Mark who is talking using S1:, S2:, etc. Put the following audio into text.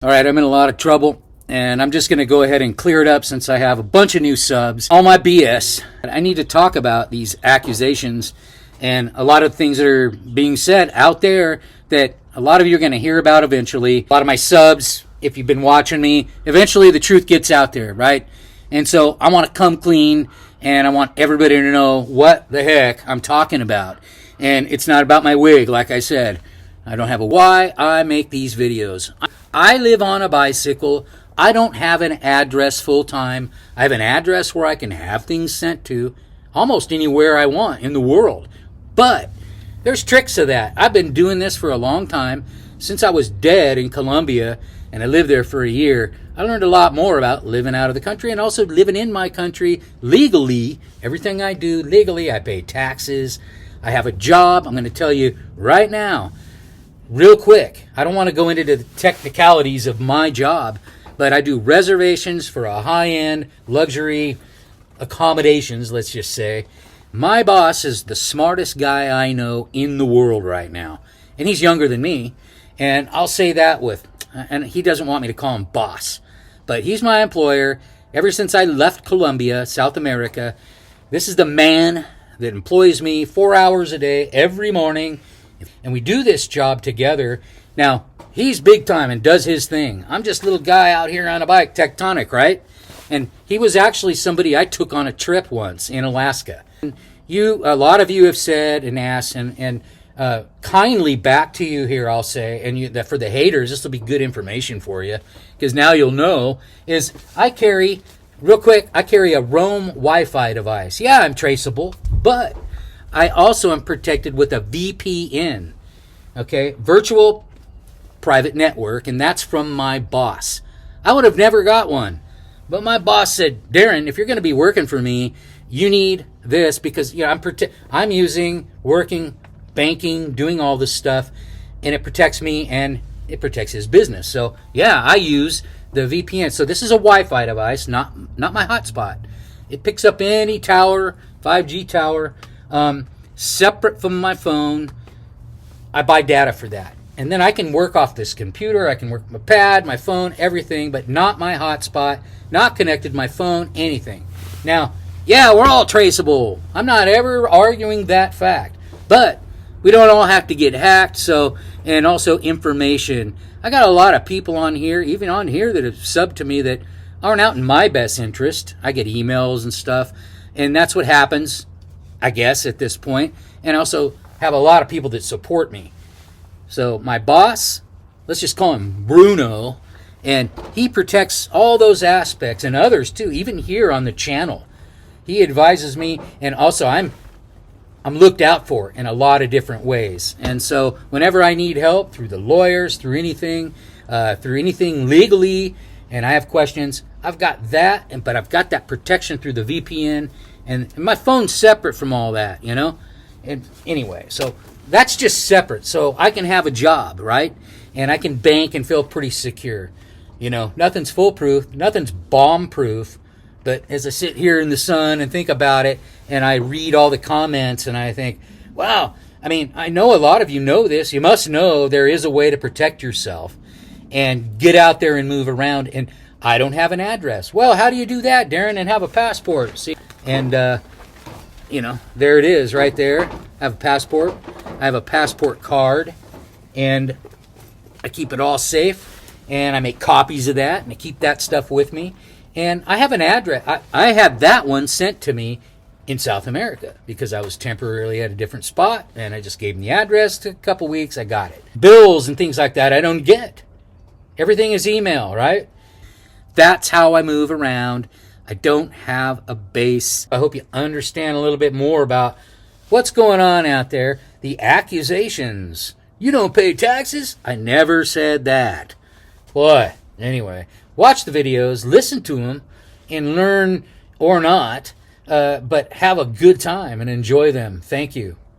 S1: All right, I'm in a lot of trouble, and I'm just going to go ahead and clear it up since I have a bunch of new subs. All my BS. I need to talk about these accusations and a lot of things that are being said out there that a lot of you are going to hear about eventually. A lot of my subs, if you've been watching me, eventually the truth gets out there, right? And so I want to come clean, and I want everybody to know what the heck I'm talking about. And it's not about my wig, like I said. I don't have a why I make these videos. I live on a bicycle. I don't have an address full time. I have an address where I can have things sent to almost anywhere I want in the world. But there's tricks to that. I've been doing this for a long time. Since I was dead in Colombia and I lived there for a year, I learned a lot more about living out of the country and also living in my country legally. Everything I do legally. I pay taxes. I have a job. I'm going to tell you right now, real quick, I don't want to go into the technicalities of my job, but I do reservations for a high-end luxury accommodations, let's just say. My boss is the smartest guy I know in the world right now, and he's younger than me, and I'll say that and he doesn't want me to call him boss, but he's my employer. Ever since I left Colombia, South America, this is the man that employs me 4 hours a day, every morning, and we do this job together. Now, he's big time and does his thing. I'm just a little guy out here on a bike, Tectonic, right? And he was actually somebody I took on a trip once in Alaska. And a lot of you have said and asked, and kindly back to you here, I'll say, and that for the haters, this will be good information for you, because now you'll know, is I carry a Roam Wi-Fi device. Yeah, I'm traceable, but I also am protected with a VPN, okay, virtual private network, and that's from my boss. I would have never got one, but my boss said, Darren, if you're going to be working for me, you need this because I'm using, working, banking, doing all this stuff, and it protects me and it protects his business. So yeah, I use the VPN. So this is a Wi-Fi device, not my hotspot. It picks up any tower, 5G tower. Separate from my phone. I buy data for that. And then I can work off this computer. I can work my pad, my phone, everything, but not my hotspot, not connected to my phone, anything. Now, yeah, we're all traceable. I'm not ever arguing that fact. But we don't all have to get hacked, and also information. I got a lot of people on here, even on here, that have subbed to me that aren't out in my best interest. I get emails and stuff, and that's what happens, I guess, at this point, and also have a lot of people that support me. So my boss, let's just call him Bruno, and he protects all those aspects and others too, even here on the channel. He advises me, and also I'm looked out for in a lot of different ways. And so whenever I need help through the lawyers, through anything legally, and I have questions, I've got that, but I've got that protection through the VPN. And my phone's separate from all that, And anyway, so that's just separate. So I can have a job, right? And I can bank and feel pretty secure. Nothing's foolproof, nothing's bomb-proof. But as I sit here in the sun and think about it, and I read all the comments, and I think, wow, I know a lot of you know this. You must know there is a way to protect yourself and get out there and move around. And I don't have an address. Well, how do you do that, Darren, and have a passport? See? And, there it is right there. I have a passport. I have a passport card. And I keep it all safe. And I make copies of that. And I keep that stuff with me. And I have an address. I had that one sent to me in South America because I was temporarily at a different spot. And I just gave them the address. Took a couple weeks. I got it. Bills and things like that I don't get. Everything is email, right? That's how I move around. I don't have a base. I hope you understand a little bit more about what's going on out there. The accusations. You don't pay taxes? I never said that. What? Anyway, watch the videos, listen to them, and learn or not, but have a good time and enjoy them. Thank you.